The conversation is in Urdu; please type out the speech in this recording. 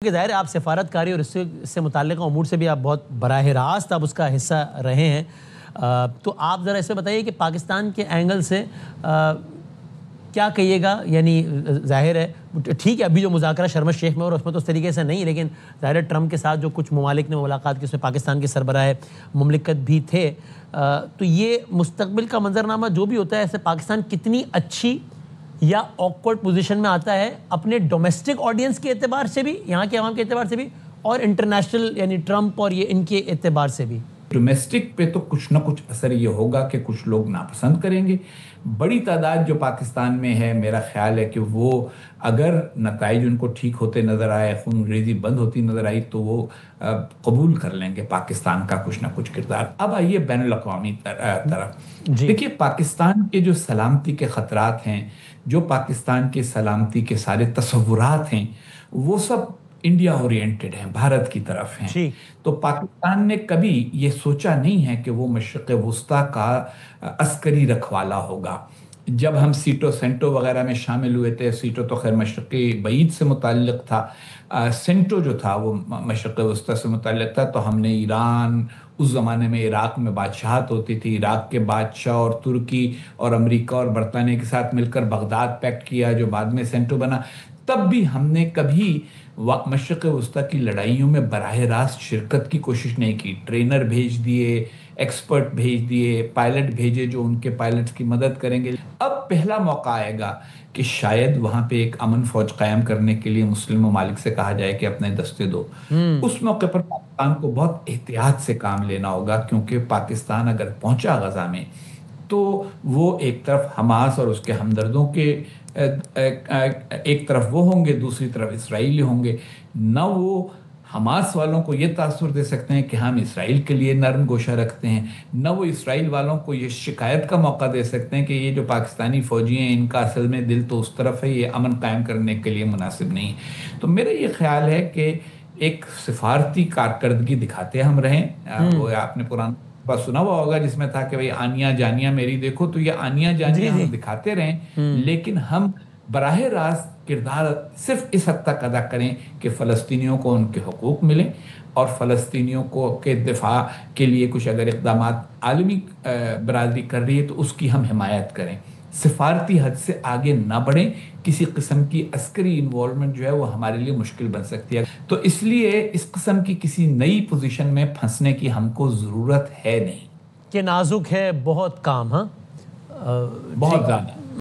کہ ظاہر ہے آپ سفارتکاری اور اس سے متعلقہ امور سے بھی آپ بہت براہ راست آپ اس کا حصہ رہے ہیں، تو آپ ذرا اس میں بتائیے کہ پاکستان کے اینگل سے کیا کہیے گا؟ یعنی ظاہر ہے ٹھیک ہے ابھی جو مذاکرہ شرم الشیخ میں اور اس میں تو اس طریقے سے نہیں، لیکن ظاہر ہے ٹرمپ کے ساتھ جو کچھ ممالک نے ملاقات کی اس میں پاکستان کے سربراہ مملکت بھی تھے، تو یہ مستقبل کا منظرنامہ جو بھی ہوتا ہے ایسے پاکستان کتنی اچھی یا آکورڈ پوزیشن میں آتا ہے اپنے ڈومیسٹک آڈینس کے اعتبار سے بھی، یہاں کے عوام کے اعتبار سے بھی، اور انٹرنیشنل یعنی ٹرمپ اور یہ ان کے اعتبار سے بھی؟ ڈومیسٹک پہ تو کچھ نہ کچھ اثر یہ ہوگا کہ کچھ لوگ ناپسند کریں گے. بڑی تعداد جو پاکستان میں ہے، میرا خیال ہے کہ وہ اگر نتائج ان کو ٹھیک ہوتے نظر آئے، خون ریزی بند ہوتی نظر آئی، تو وہ قبول کر لیں گے پاکستان کا کچھ نہ کچھ کردار. اب آئیے بین الاقوامی طرف. دیکھیے پاکستان کے جو سلامتی کے خطرات ہیں، جو پاکستان کے سلامتی کے سارے تصورات ہیں، وہ سب انڈیا اورینٹڈ ہیں، بھارت کی طرف ہیں. تو پاکستان نے کبھی یہ سوچا نہیں ہے کہ وہ مشرق وسطیٰ کا عسکری رکھوالا ہوگا. جب ہم سیٹو سینٹو وغیرہ میں شامل ہوئے تھے، سیٹو تو خیر مشرقی بعید سے متعلق تھا، سینٹو جو تھا وہ مشرق وسطیٰ سے متعلق تھا، تو ہم نے ایران، اس زمانے میں عراق میں بادشاہت ہوتی تھی، عراق کے بادشاہ اور ترکی اور امریکہ اور برطانیہ کے ساتھ مل کر بغداد پیکٹ کیا جو بعد میں سینٹو بنا. تب بھی ہم نے کبھی مشرق وسطیٰ کی لڑائیوں میں براہ راست شرکت کی کوشش نہیں کی. ٹرینر بھیج دیے، ایکسپرٹ بھیج دیے، پائلٹ بھیجے جو ان کے پائلٹس کی مدد کریں گے. اب پہلا موقع آئے گا کہ شاید وہاں پہ ایک امن فوج قائم کرنے کے لیے مسلم ممالک سے کہا جائے کہ اپنے دستے دو. اس موقع پر پاکستان کو بہت احتیاط سے کام لینا ہوگا، کیونکہ پاکستان اگر پہنچا غزہ میں تو وہ ایک طرف حماس اور اس کے ہمدردوں کے ایک طرف وہ ہوں گے، دوسری طرف اسرائیلی ہوں گے. نہ وہ حماس والوں کو یہ تاثر دے سکتے ہیں کہ ہم اسرائیل کے لیے نرم گوشہ رکھتے ہیں، نہ وہ اسرائیل والوں کو یہ شکایت کا موقع دے سکتے ہیں کہ یہ جو پاکستانی فوجی ہیں ان کا اصل میں دل تو اس طرف ہے، یہ امن قائم کرنے کے لیے مناسب نہیں. تو میرا یہ خیال ہے کہ ایک سفارتی کارکردگی دکھاتے ہم رہیں. وہ آپ نے پرانا سنا ہوا ہوگا جس میں تھا کہ بھئی آنیاں جانیاں میری دیکھو، تو یہ آنیاں جانیاں ہم دکھاتے رہیں، لیکن ہم براہ راست کردار صرف اس حد تک ادا کریں کہ فلسطینیوں کو ان کے حقوق ملیں، اور فلسطینیوں کو کے دفاع کے لیے کچھ اگر اقدامات عالمی برادری کر رہی ہے تو اس کی ہم حمایت کریں. سفارتی حد سے آگے نہ بڑھیں. کسی قسم کی عسکری انوالومنٹ جو ہے وہ ہمارے لیے مشکل بن سکتی ہے. تو اس لیے اس قسم کی کسی نئی پوزیشن میں پھنسنے کی ہم کو ضرورت ہے نہیں. کہ نازک ہے بہت کام. ہاں بہت زیادہ.